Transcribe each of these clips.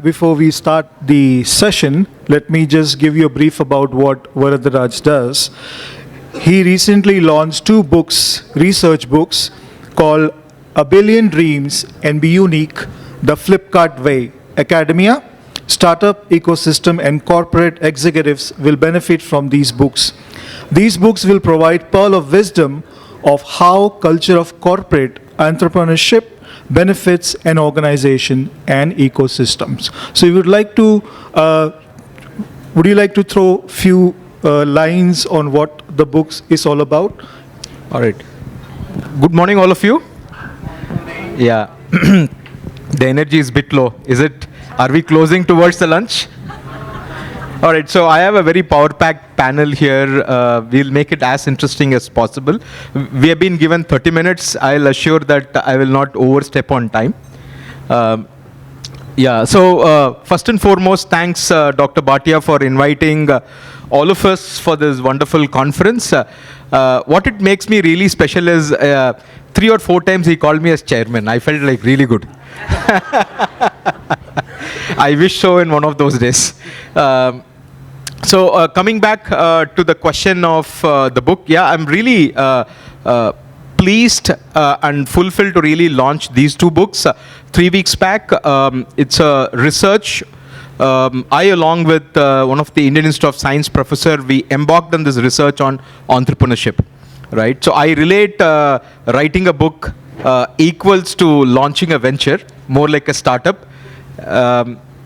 before we start the session, let me just give you a brief about what VARADHARAJU does. He recently launched 2 books, research books, called A Billion Dreams and Be Unique, The Flipkart Way. Academia, startup ecosystem and corporate executives will benefit from these books. These books will provide pearl of wisdom of how culture of corporate entrepreneurship benefits an organization and ecosystems. So you would you like to throw few lines on what the books is all about? All right. Good morning, all of you. Yeah. The energy is a bit low. Are we closing towards the lunch? All right, so I have a very power-packed panel here. We'll make it as interesting as possible. We have been given 30 minutes. I'll assure that I will not overstep on time. First and foremost, thanks Dr. Bhatia for inviting all of us for this wonderful conference. What it makes me really special is 3 or 4 times he called me as chairman. I felt like really good. I wish so in one of those days. Coming back to the question of the book, yeah, I'm really pleased and fulfilled to really launch these 2 books 3 weeks back. It's a research. I, along with one of the Indian Institute of Science professor, we embarked on this research on entrepreneurship, right? So I relate writing a book equals to launching a venture, more like a startup.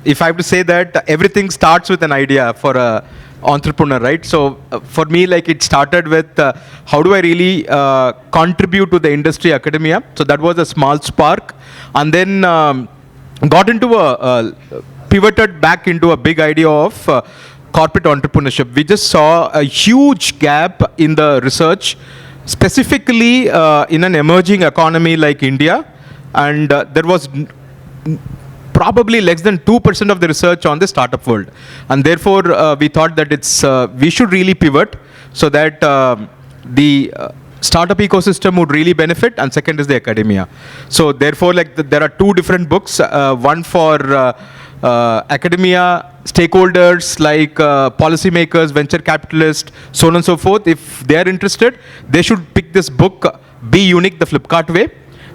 If I have to say that everything starts with an idea for a entrepreneur, right? So for me, like it started with how do I really contribute to the industry academia? So that was a small spark, and then got into pivoted back into a big idea of corporate entrepreneurship. We just saw a huge gap in the research, specifically in an emerging economy like India, and there was probably less than 2% of the research on the startup world, and therefore we thought that we should really pivot so that the startup ecosystem would really benefit, and second is the academia. So therefore, there are 2 different books, one for academia stakeholders like policymakers, venture capitalists, so on and so forth. If they are interested, they should pick this book, Be Unique, The Flipkart Way.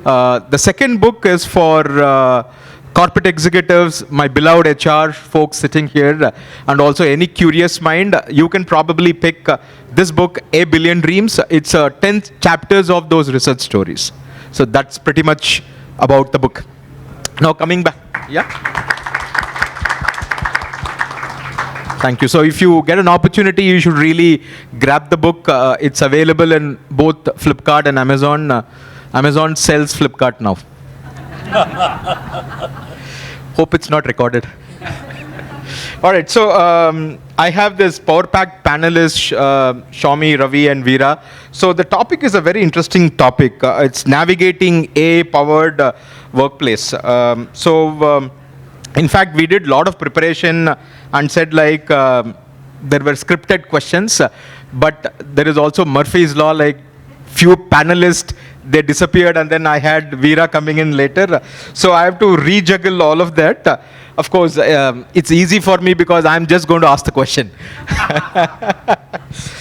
The second book is for corporate executives, my beloved HR folks sitting here, and also any curious mind. You can probably pick this book, A Billion Dreams. It's 10 chapters of those research stories. So that's pretty much about the book. Now coming back. Yeah. Thank you. So if you get an opportunity, you should really grab the book. It's available in both Flipkart and Amazon. Amazon sells Flipkart now. Hope it's not recorded. All right, so I have this power-packed panelists, Shami, Ravi, and VEERA. So the topic is a very interesting topic. It's navigating AI-powered workplace. In fact, we did a lot of preparation and said there were scripted questions, but there is also Murphy's Law, like few panelists, they disappeared, and then I had VEERA coming in later. So I have to rejuggle all of that. Of course, it's easy for me because I'm just going to ask the question.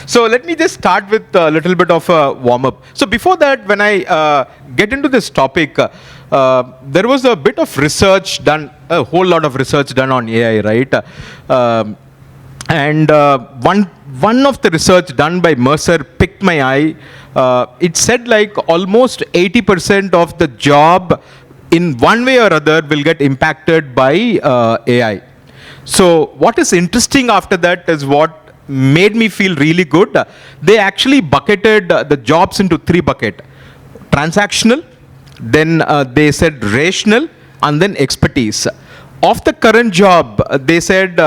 So let me just start with a little bit of a warm-up. So before that, when I get into this topic, there was a bit of research done, a whole lot of research done on AI, right? One of the research done by Mercer picked my eye. It said like almost 80% of the job in one way or other will get impacted by AI. So what is interesting after that is what made me feel really good. They actually bucketed the jobs into 3 buckets. Transactional, then they said rational, and then expertise. Of the current job, they said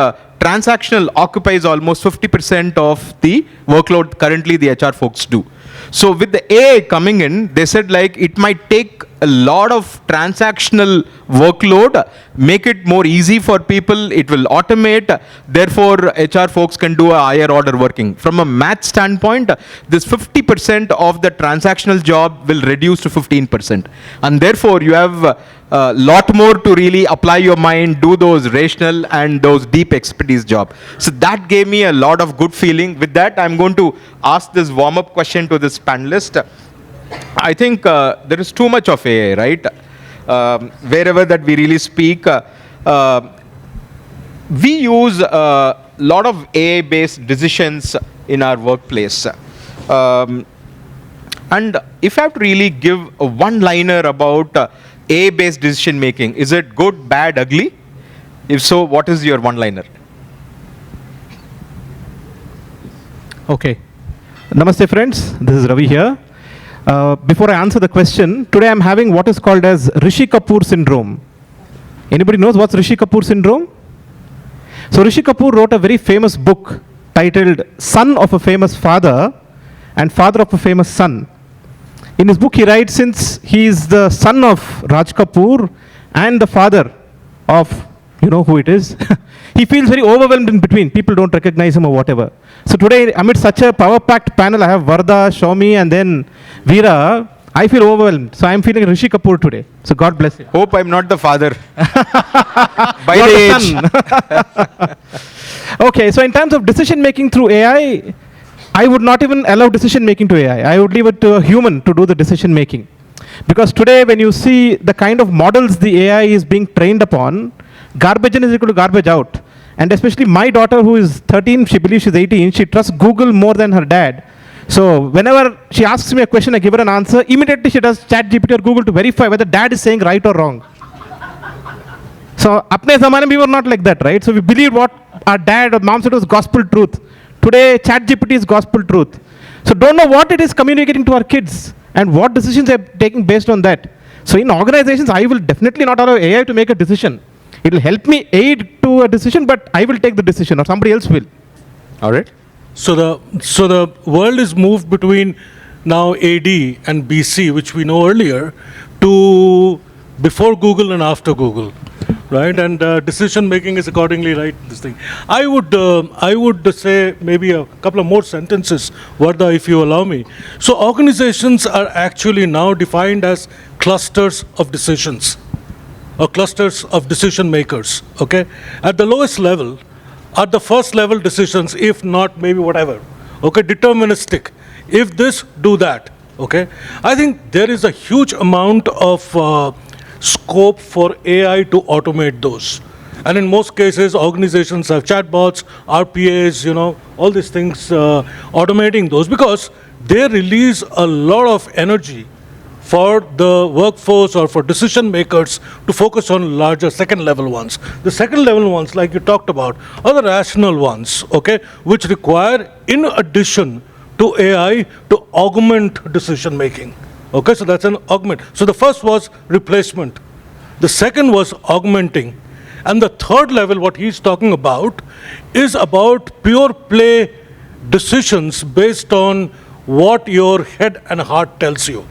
transactional occupies almost 50% of the workload currently the HR folks do. So with the AI coming in, they said like it might take a lot of transactional workload, make it more easy for people, it will automate, therefore HR folks can do a higher order working. From a math standpoint, this 50% of the transactional job will reduce to 15%. And therefore you have a lot more to really apply your mind, do those rational and those deep expertise job. So that gave me a lot of good feeling. With that, I'm going to ask this warm-up question to this panelist. I think there is too much of AI, right? Wherever that we really speak, we use a lot of AI-based decisions in our workplace. And if I have to really give a one-liner about AI-based decision making, is it good, bad, ugly? If so, what is your one-liner? Okay. Namaste friends, this is Ravi here. Before I answer the question, today I'm having what is called as Rishi Kapoor syndrome. Anybody knows what's Rishi Kapoor syndrome? So Rishi Kapoor wrote a very famous book titled Son of a Famous Father and Father of a Famous Son. In his book he writes, since he is the son of Raj Kapoor and the father of, you know who it is, he feels very overwhelmed in between. People don't recognize him or whatever. So today, amid such a power-packed panel, I have Vardha, Shomi, and then VEERA. I feel overwhelmed. So I'm feeling Rishi Kapoor today. So God bless you. Hope I'm not the father. By You are the age. son. Okay, so in terms of decision making through AI, I would not even allow decision making to AI. I would leave it to a human to do the decision making. Because today, when you see the kind of models the AI is being trained upon, garbage in is equal to garbage out. And especially my daughter, who is 13, she believes she's 18, she trusts Google more than her dad. So whenever she asks me a question, I give her an answer. Immediately she does ChatGPT or Google to verify whether dad is saying right or wrong. So apne zamane we were not like that, right? So we believed what our dad or mom said was gospel truth. Today ChatGPT is gospel truth. So don't know what it is communicating to our kids and what decisions they are taking based on that. So in organizations, I will definitely not allow AI to make a decision. It will help me aid to a decision, but I will take the decision or somebody else will. All right. So the world is moved between now AD and BC, which we know earlier, to before Google and after Google, right? And decision making is accordingly right. This thing. I would say maybe a couple of more sentences, Vardha, if you allow me. So organizations are actually now defined as clusters of decisions, or clusters of decision makers. Okay, at the lowest level, are the first level decisions, if not maybe whatever, okay, deterministic. If this, do that, okay. I think there is a huge amount of scope for AI to automate those. And in most cases, organizations have chatbots, RPAs, you know, all these things, automating those because they release a lot of energy for the workforce or for decision makers to focus on larger second level ones. The second level ones, like you talked about, are the rational ones, okay, which require, in addition to AI, to augment decision making. Okay, so that's an augment. So the first was replacement. The second was augmenting. And the third level, what he's talking about, is about pure play decisions based on what your head and heart tells you.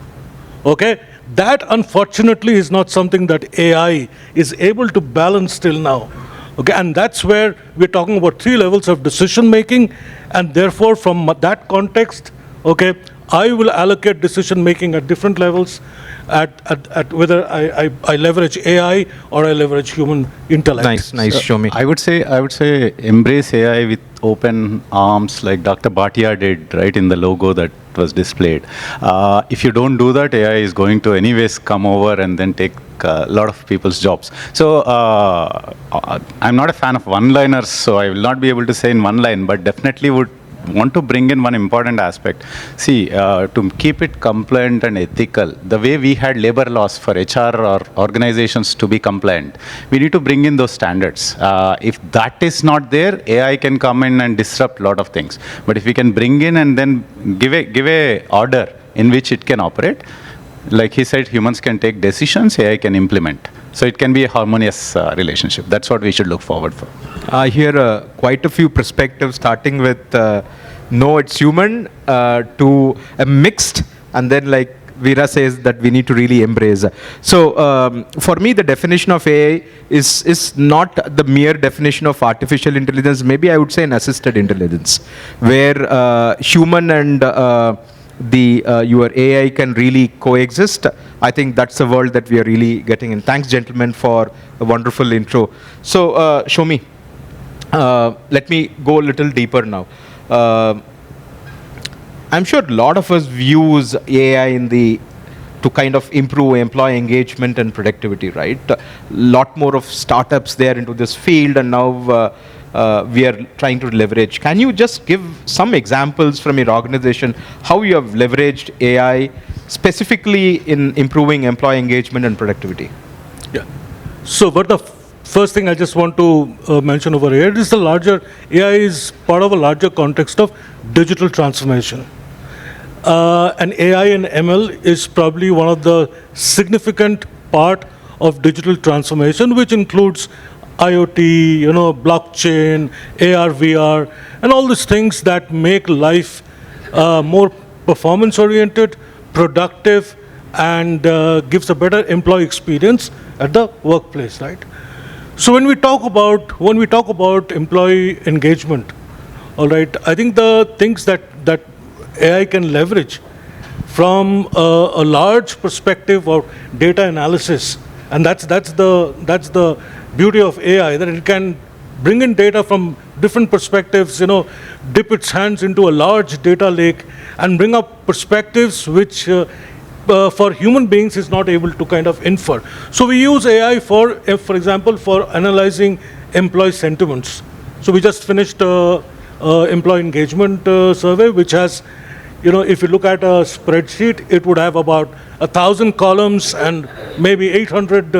Okay, that unfortunately is not something that AI is able to balance till now. Okay, and that's where we're talking about three levels of decision making, and therefore from that context, okay, I will allocate decision making at different levels, at whether I leverage AI or I leverage human intellect. Nice, show me. I would say embrace AI with open arms, like Dr. Bhatia did, right, in the logo that was displayed. If you don't do that, AI is going to anyways come over and then take a lot of people's jobs. So I'm not a fan of one-liners, so I will not be able to say in one line, but definitely would want to bring in one important aspect. See, to keep it compliant and ethical, the way we had labor laws for HR or organizations to be compliant, we need to bring in those standards. If that is not there, AI can come in and disrupt a lot of things. But if we can bring in and then give a order in which it can operate, like he said, humans can take decisions, AI can implement. So it can be a harmonious relationship. That's what we should look forward for. I hear quite a few perspectives, starting with no, it's human, to a mixed, and then like VEERA says that we need to really embrace. So for me, the definition of AI is not the mere definition of artificial intelligence. Maybe I would say an assisted intelligence, where human and your AI can really coexist. I think that's the world that we are really getting in. Thanks, gentlemen, for a wonderful intro. So, show me. Let me go a little deeper now. I'm sure a lot of us use AI to kind of improve employee engagement and productivity, right? A lot more of startups there into this field, and now we are trying to leverage. Can you just give some examples from your organization how you have leveraged AI specifically in improving employee engagement and productivity? Yeah. So, but the first thing I just want to mention over here is AI is part of a larger context of digital transformation. And AI and ML is probably one of the significant part of digital transformation, which includes IoT, blockchain, AR, VR, and all these things that make life more performance-oriented, productive, and gives a better employee experience at the workplace, right? So when we talk about employee engagement, all right, I think the things that AI can leverage from a large perspective of data analysis, and that's the beauty of AI, that it can bring in data from different perspectives, dip its hands into a large data lake and bring up perspectives which for human beings is not able to kind of infer. So we use AI for example, for analyzing employee sentiments. So we just finished employee engagement survey, which has, if you look at a spreadsheet, it would have about 1,000 columns and maybe 800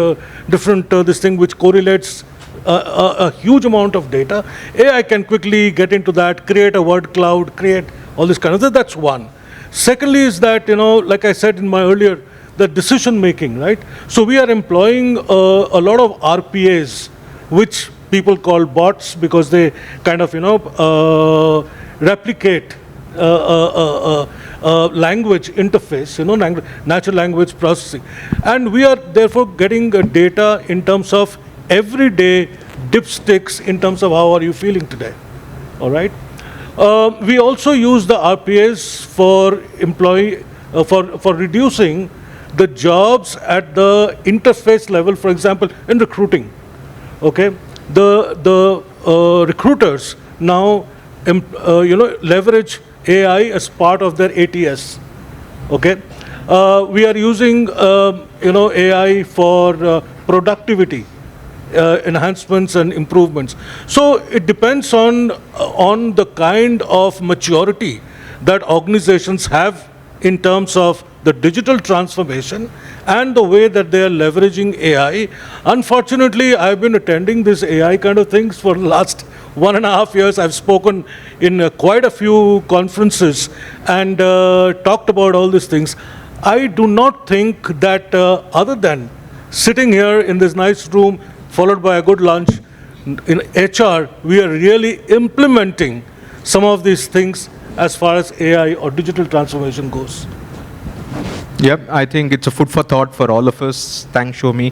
different this thing which correlates a huge amount of data. AI can quickly get into that, create a word cloud, create all this kind of thing. That's one. Secondly is that, like I said in my earlier, the decision making, right? So we are employing a lot of RPAs, which people call bots because they kind of, replicate language interface, natural language processing. And we are therefore getting data in terms of everyday dipsticks in terms of how are you feeling today, all right? We also use the RPAs for for reducing the jobs at the interface level, for example, in recruiting, okay? The recruiters now, leverage AI as part of their ATS, okay? We are using, AI for productivity enhancements and improvements. So it depends on the kind of maturity that organizations have in terms of the digital transformation and the way that they are leveraging AI. Unfortunately, I've been attending this AI kind of things for the last 1.5 years. I've spoken in quite a few conferences and talked about all these things. I do not think that other than sitting here in this nice room, followed by a good lunch, in HR, we are really implementing some of these things as far as AI or digital transformation goes. Yep, I think it's a food for thought for all of us. Thanks, Shomi.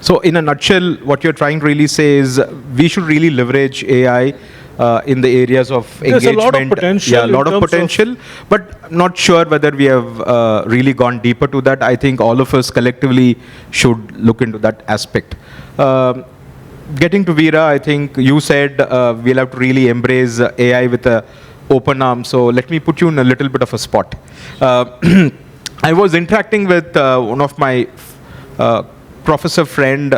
So in a nutshell, what you're trying to really say is we should really leverage AI in the areas of engagement. There's a lot of potential. Yeah, a lot of potential, but not sure whether we have really gone deeper to that. I think all of us collectively should look into that aspect. Getting to VEERA, I think you said we'll have to really embrace AI with a open arm. So let me put you in a little bit of a spot. I was interacting with one of my professor friend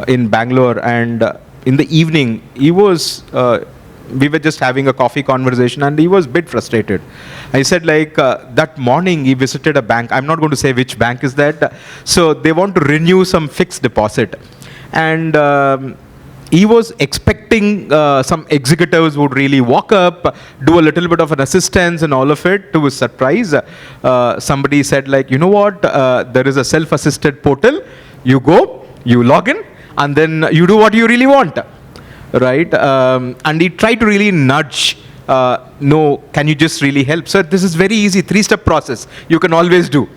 in Bangalore, and in the evening, he was, we were just having a coffee conversation, and he was a bit frustrated. I said, like, that morning he visited a bank. I'm not going to say which bank is that. So they want to renew some fixed deposit. And he was expecting some executives would really walk up, do a little bit of an assistance and all of it. To his surprise, somebody said, like, you know what, there is a self-assisted portal. You go, you log in, and then you do what you really want, right? And he tried to really nudge no, can you just really help? Sir, this is very easy, 3-step process. You can always do.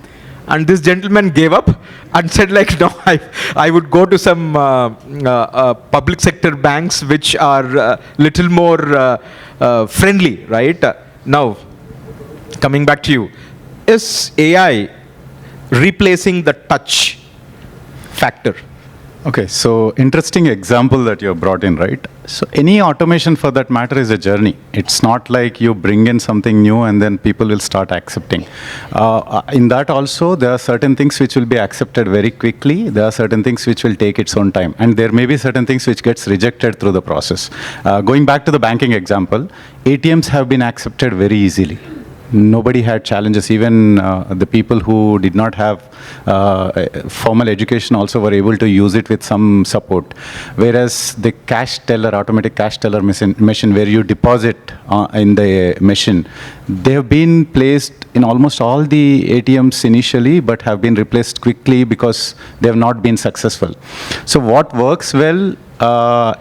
And this gentleman gave up and said like, no, I would go to some public sector banks which are little more friendly, right? Now, coming back to you, is AI replacing the touch factor? Okay, so interesting example that you have brought in, right? So any automation for that matter is a journey. It's not like you bring in something new and then people will start accepting. In that also, there are certain things which will be accepted very quickly. There are certain things which will take its own time. And there may be certain things which gets rejected through the process. Going back to the banking example, ATMs have been accepted very easily. Nobody had challenges. Even the people who did not have formal education also were able to use it with some support. Whereas the cash teller, automatic cash teller machine where you deposit in the machine, they have been placed in almost all the ATMs initially, but have been replaced quickly because they have not been successful. So what works well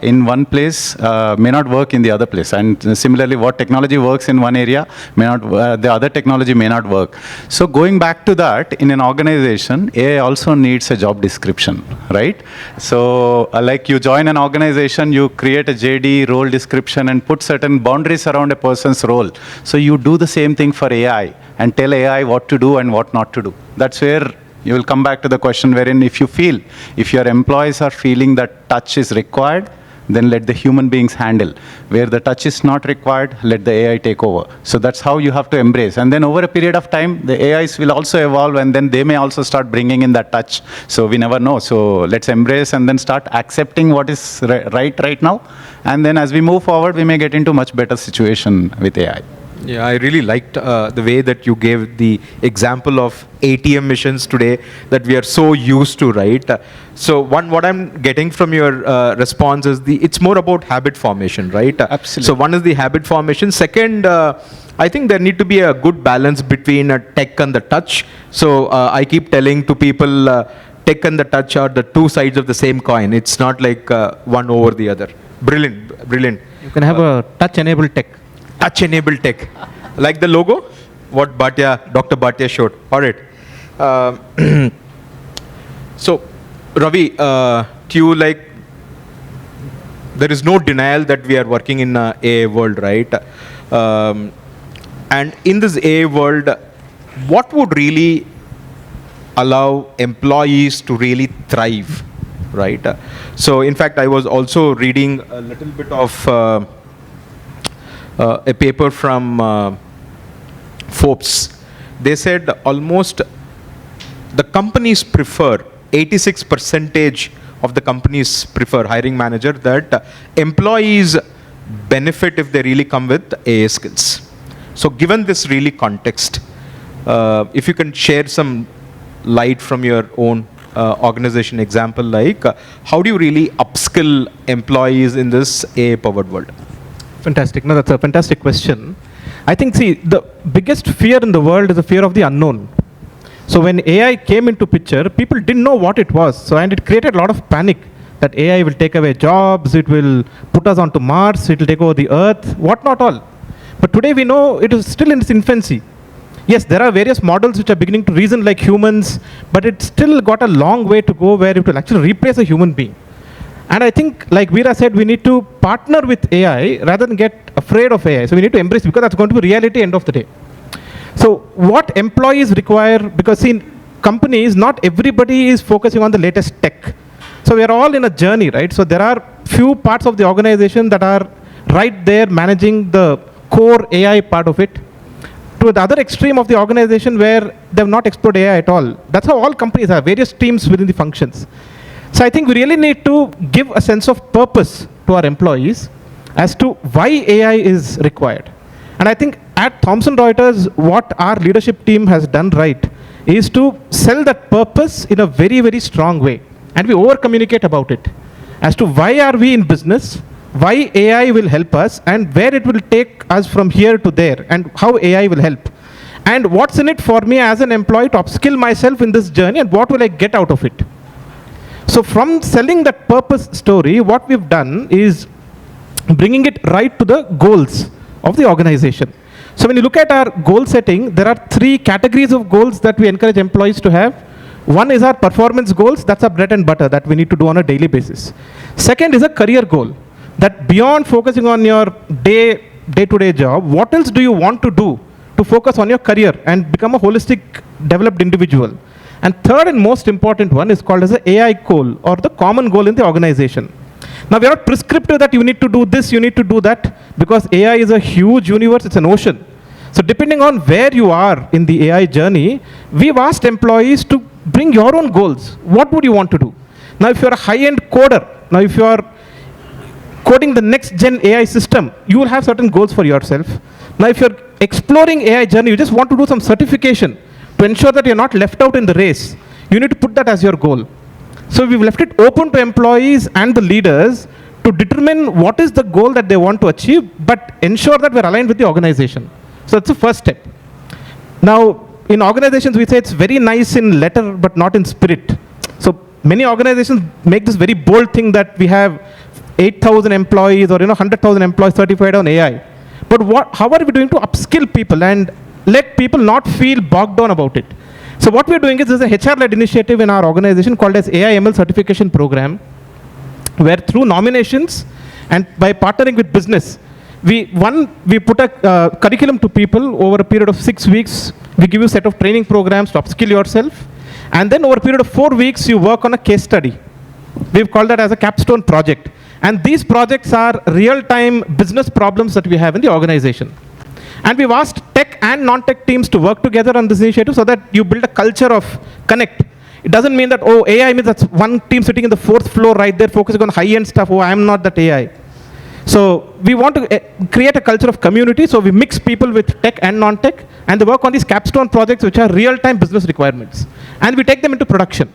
in one place may not work in the other place, and similarly what technology works in one area may not the other technology may not work. So going back to that, in an organization, AI also needs a job description, right? So like you join an organization, you create a JD role description and put certain boundaries around a person's role. So you do the same thing for AI and tell AI what to do and what not to do. That's where you will come back to the question wherein if your employees are feeling that touch is required, then let the human beings handle. Where the touch is not required, let the AI take over. So that's how you have to embrace. And then over a period of time, the AIs will also evolve and then they may also start bringing in that touch. So we never know. So let's embrace and then start accepting what is right now. And then as we move forward, we may get into much better situation with AI. Yeah, I really liked the way that you gave the example of ATM machines today that we are so used to, right? So what I'm getting from your response is it's more about habit formation, right? Absolutely. So one is the habit formation. Second, I think there need to be a good balance between tech and the touch. So I keep telling to people, tech and the touch are the two sides of the same coin. It's not like one over the other. Brilliant, brilliant. You can have a touch-enabled tech. Touch-enabled tech. Like the logo? What Dr. Bhatia showed. All right. So, Ravi, to you, like, there is no denial that we are working in an AI world, right? And in this AI world, what would really allow employees to really thrive, right? So, in fact, I was also reading a little bit of a paper from Forbes. They said almost the companies prefer, 86% of the companies prefer, hiring manager, that employees benefit if they really come with AI skills. So given this really context, if you can share some light from your own organization example, like how do you really upskill employees in this AI-powered world? Fantastic. No, that's a fantastic question. I think, see, the biggest fear in the world is the fear of the unknown. So when AI came into picture, people didn't know what it was. So, and it created a lot of panic that AI will take away jobs, it will put us onto Mars, it will take over the Earth, what not all. But today we know it is still in its infancy. Yes, there are various models which are beginning to reason like humans, but it's still got a long way to go where it will actually replace a human being. And I think, like VEERA said, we need to partner with AI rather than get afraid of AI. So we need to embrace, because that's going to be reality end of the day. So what employees require, because in companies, not everybody is focusing on the latest tech. So we are all in a journey, right? So there are few parts of the organization that are right there managing the core AI part of it, to the other extreme of the organization where they have not explored AI at all. That's how all companies have various teams within the functions. So I think we really need to give a sense of purpose to our employees as to why AI is required. And I think at Thomson Reuters, what our leadership team has done right is to sell that purpose in a very, very strong way. And we over-communicate about it as to why are we in business, why AI will help us, and where it will take us from here to there, and how AI will help. And what's in it for me as an employee to upskill myself in this journey, and what will I get out of it. So from selling that purpose story, what we've done is bringing it right to the goals of the organization. So when you look at our goal setting, there are 3 categories of goals that we encourage employees to have. One is our performance goals. That's our bread and butter that we need to do on a daily basis. Second is a career goal, that beyond focusing on your day-to-day job, what else do you want to do to focus on your career and become a holistic, developed individual? And third and most important one is called as the AI goal, or the common goal in the organization. Now, we are not prescriptive that you need to do this, you need to do that, because AI is a huge universe, it's an ocean. So depending on where you are in the AI journey, we've asked employees to bring your own goals. What would you want to do? Now, if you're a high-end coder, now if you are coding the next gen AI system, you will have certain goals for yourself. Now, if you're exploring AI journey, you just want to do some certification to ensure that you're not left out in the race, you need to put that as your goal. So we've left it open to employees and the leaders to determine what is the goal that they want to achieve, but ensure that we're aligned with the organization. So that's the first step. Now, in organizations, we say it's very nice in letter, but not in spirit. So many organizations make this very bold thing that we have 8,000 employees or 100,000 employees certified on AI. But how are we doing to upskill people and let people not feel bogged down about it? So what we're doing is there's a HR-led initiative in our organization called as AI ML certification program, where through nominations and by partnering with business, we put a curriculum to people over a period of 6 weeks. We give you a set of training programs to upskill yourself. And then over a period of 4 weeks, you work on a case study. We've called that as a capstone project. And these projects are real-time business problems that we have in the organization. And we've asked tech and non-tech teams to work together on this initiative so that you build a culture of connect. It doesn't mean that, oh, AI means that's one team sitting in the 4th floor right there focusing on high-end stuff. Oh, I'm not that AI. So we want to create a culture of community. So we mix people with tech and non-tech, and they work on these capstone projects, which are real-time business requirements. And we take them into production.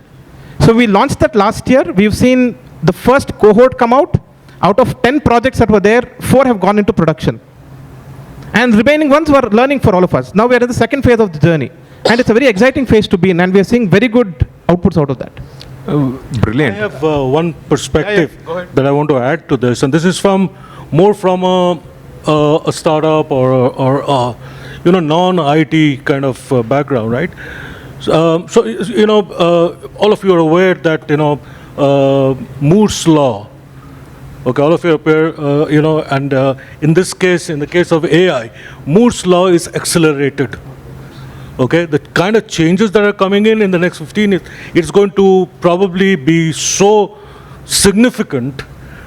So we launched that last year. We've seen the first cohort come out. Out of 10 projects that were there, 4 have gone into production. And remaining ones were learning for all of us. Now we are in the second phase of the journey. And it's a very exciting phase to be in, and we are seeing very good outputs out of that. Brilliant. I have one perspective that I want to add to this, and this is more from a startup or non-IT kind of background, right? So all of you are aware that Moore's law. Okay, all of you are aware, and in this case, in the case of AI, Moore's law is accelerated. Okay, the kind of changes that are coming in the next 15 years, it's going to probably be so significant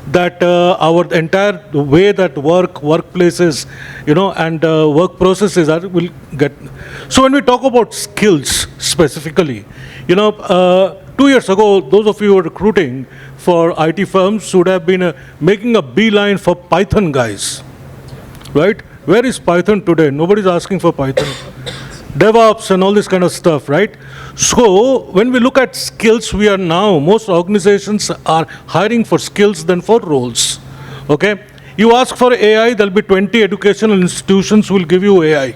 that our entire way that workplaces, and work processes will get. So when we talk about skills specifically, 2 years ago, those of you who are recruiting for IT firms would have been making a beeline for Python guys, right? Where is Python today? Nobody's asking for Python. DevOps and all this kind of stuff, right? So when we look at skills, most organizations are hiring for skills than for roles, okay? You ask for AI, there'll be 20 educational institutions who will give you AI,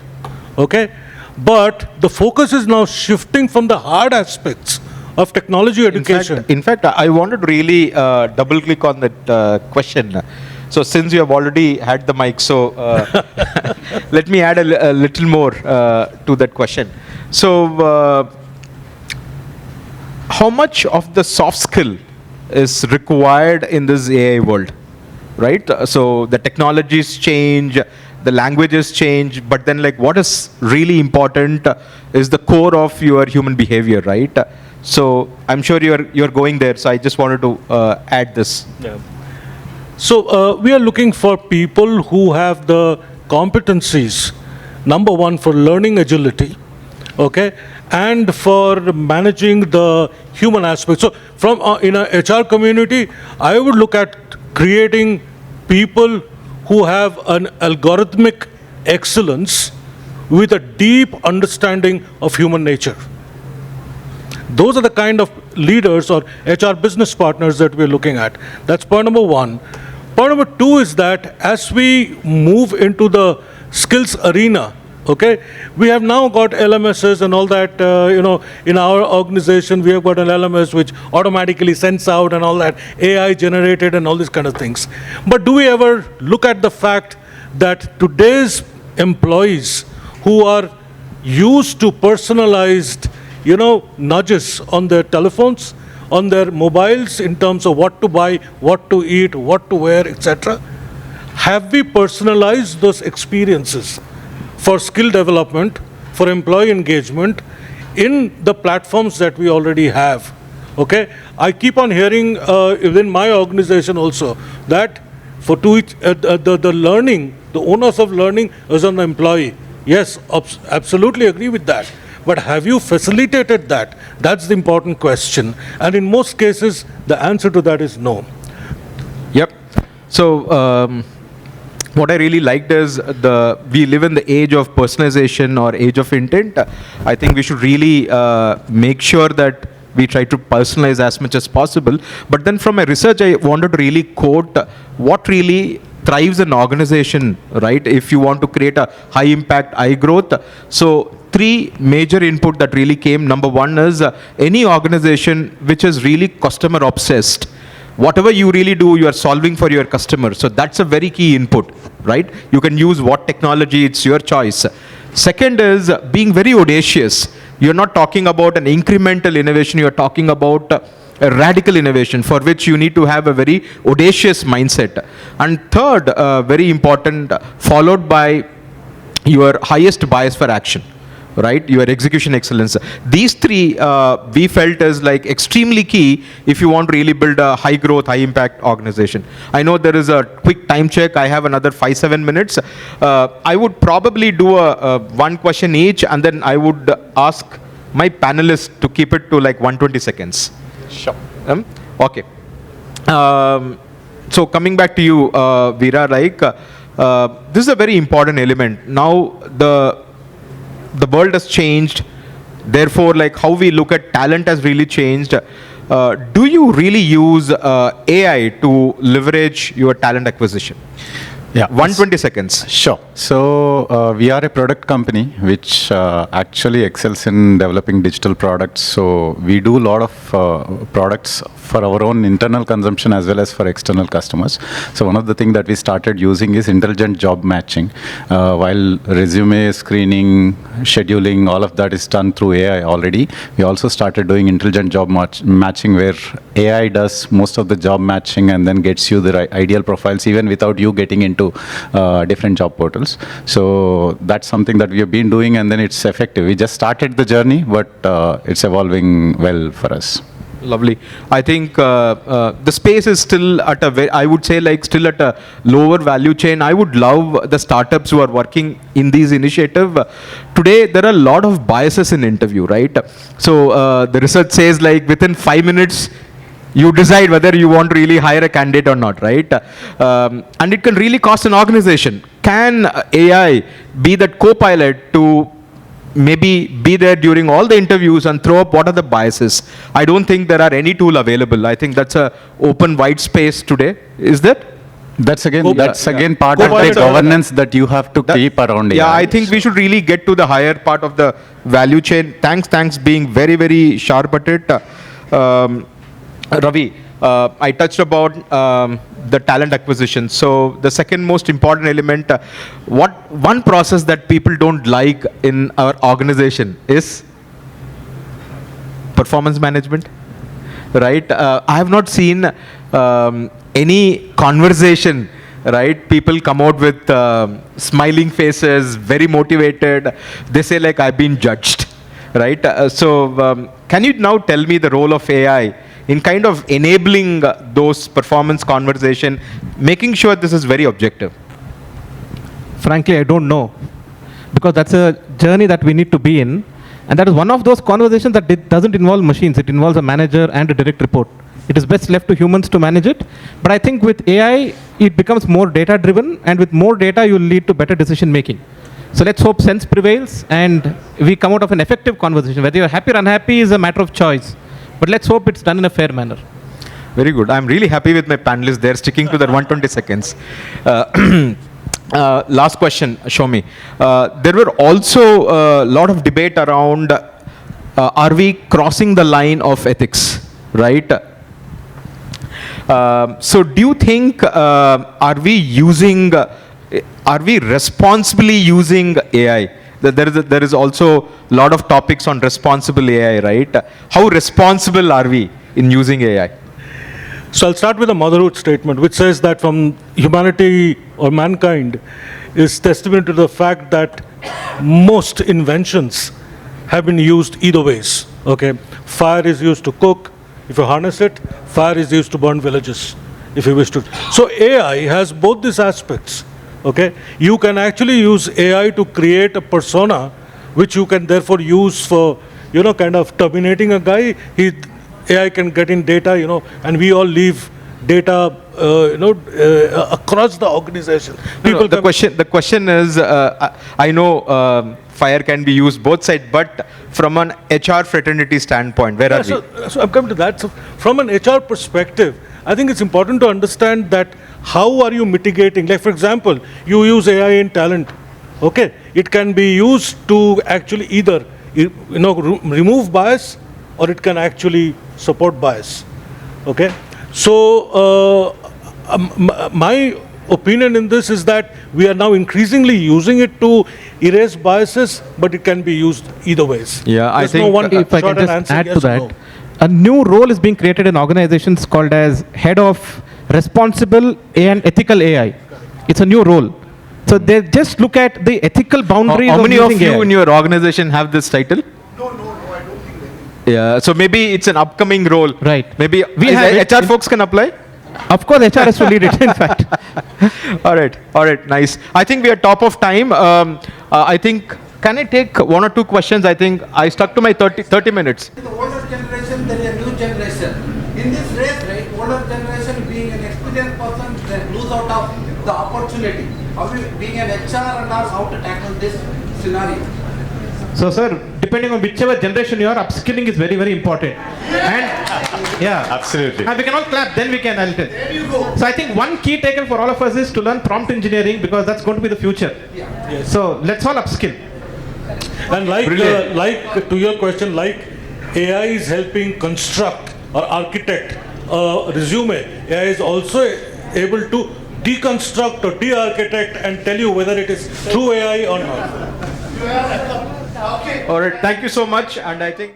okay? But the focus is now shifting from the hard aspects of technology education. In fact, I wanted to really double click on that question. So since you have already had the mic, so let me add a little more to that question. So how much of the soft skill is required in this AI world, right? So the technologies change, the languages change, but then what is really important is the core of your human behavior, right? So I'm sure you're going there, so I just wanted to add this. Yeah. So we are looking for people who have the competencies, number one, for learning agility, okay, and for managing the human aspect. So from in a HR community, I would look at creating people who have an algorithmic excellence with a deep understanding of human nature. Those are the kind of leaders or HR business partners that we're looking at. That's point number one. Point number two is that as we move into the skills arena, okay, we have now got LMSs and all that, in our organization, we have got an LMS which automatically sends out and all that, AI generated and all these kind of things. But do we ever look at the fact that today's employees who are used to personalized, nudges on their telephones, on their mobiles in terms of what to buy, what to eat, what to wear, etc. Have we personalized those experiences for skill development, for employee engagement in the platforms that we already have? Okay, I keep on hearing within my organization also that for the learning, the onus of learning is on the employee. Yes, absolutely agree with that. But have you facilitated that? That's the important question. And in most cases, the answer to that is no. Yep. So what I really liked is we live in the age of personalization or age of intent. I think we should really make sure that we try to personalize as much as possible. But then from my research, I wanted to really quote what really thrives an organization, right? If you want to create a high impact, high growth. So 3 major input that really came. Number 1 is any organization which is really customer obsessed. Whatever you really do, you are solving for your customer. So that's a very key input, right? You can use what technology, it's your choice. Second is being very audacious. You're not talking about an incremental innovation, you're talking about a radical innovation for which you need to have a very audacious mindset. And third, very important, followed by your highest bias for action, right? Your execution excellence. These 3 we felt is like extremely key if you want to really build a high growth, high impact organization. I know there is a quick time check. I have another 5-7 minutes. I would probably do a 1 question each, and then I would ask my panelists to keep it to like 120 seconds. Sure. Okay. So coming back to you, VEERA, like this is a very important element. Now the world has changed. Therefore, like how we look at talent has really changed. Do you really use AI to leverage your talent acquisition? Yeah. 120 seconds. Sure. So we are a product company which actually excels in developing digital products. So we do a lot of products for our own internal consumption as well as for external customers. So one of the things that we started using is intelligent job matching. While resume screening, scheduling, all of that is done through AI already, we also started doing intelligent job matching where AI does most of the job matching and then gets you the ideal profiles even without you getting into different job portals. So that's something that we have been doing, and then it's effective. We just started the journey, but it's evolving well for us. Lovely. I think the space is still at I would say like still at a lower value chain. I would love the startups who are working in these initiatives. Today, there are a lot of biases in interview, right? So the research says like within 5 minutes, you decide whether you want to really hire a candidate or not, right? And it can really cost an organization. Can AI be that co-pilot to maybe be there during all the interviews and throw up what are the biases? I don't think there are any tool available. I think that's a open wide space today. Is that? That's again part of the governance that you have to keep around AI. Yeah, I think we should really get to the higher part of the value chain. Thanks being very, very sharp at it. Ravi, I touched about the talent acquisition. So the second most important element, one process that people don't like in our organization is performance management, right? I have not seen any conversation, right? People come out with smiling faces, very motivated. They say like, I've been judged, right? So can you now tell me the role of AI in kind of enabling those performance conversation, making sure this is very objective? Frankly, I don't know, because that's a journey that we need to be in, and that is one of those conversations that doesn't involve machines. It involves a manager and a direct report. It is best left to humans to manage it. But I think with AI, it becomes more data driven, and with more data, you'll lead to better decision making. So let's hope sense prevails and we come out of an effective conversation. Whether you're happy or unhappy is a matter of choice. But let's hope it's done in a fair manner. Very good. I'm really happy with my panelists. They're sticking to that 120 seconds. Last question, show me. There were also a lot of debate around are we crossing the line of ethics, right? So do you think, are we using are we responsibly using AI? There is also a lot of topics on responsible AI, right? How responsible are we in using AI? So I'll start with a motherhood statement, which says that from humanity or mankind is testimony to the fact that most inventions have been used either ways. Okay, fire is used to cook. If you harness it, fire is used to burn villages, if you wish to. So AI has both these aspects. Okay, you can actually use AI to create a persona, which you can therefore use for, kind of terminating a guy. AI can get in data, and we all leave data, across the organization. No, the question is, I know fire can be used both sides, but from an HR fraternity standpoint, where are we? So I'm coming to that. So from an HR perspective, I think it's important to understand that how are you mitigating? Like, for example, you use AI in talent. Okay, it can be used to actually either remove bias, or it can actually support bias. Okay, so my opinion in this is that we are now increasingly using it to erase biases, but it can be used either ways. Yeah, I There's think no one If I short can just answer, add yes to or that, no. a new role is being created in organizations called as Head of Responsible and Ethical AI. It's a new role. So they just look at the ethical boundaries How many of using you AI. in your organization have this title? No, I don't think that. Yeah, so maybe it's an upcoming role. Right. Maybe We have it HR in- folks can apply? Of course, HR has to lead it, in fact. All right, nice. I think we are top of time. I think, can I take one or two questions? I think I stuck to my 30 minutes. The older generation, there is a new generation. In this race, right, older generation being an experienced person, they lose out of the opportunity. How we, being an HR and all, how to tackle this scenario? So, sir, depending on whichever generation you are, upskilling is very, very important. And yeah, Absolutely. and we can all clap. Then we can. There you go. So I think one key taken for all of us is to learn prompt engineering, because that's going to be the future. Yeah. So let's all upskill. And like to your question, like AI is helping construct or architect a resume, AI is also able to deconstruct or de-architect and tell you whether it is through AI or not. All right, thank you so much. And I think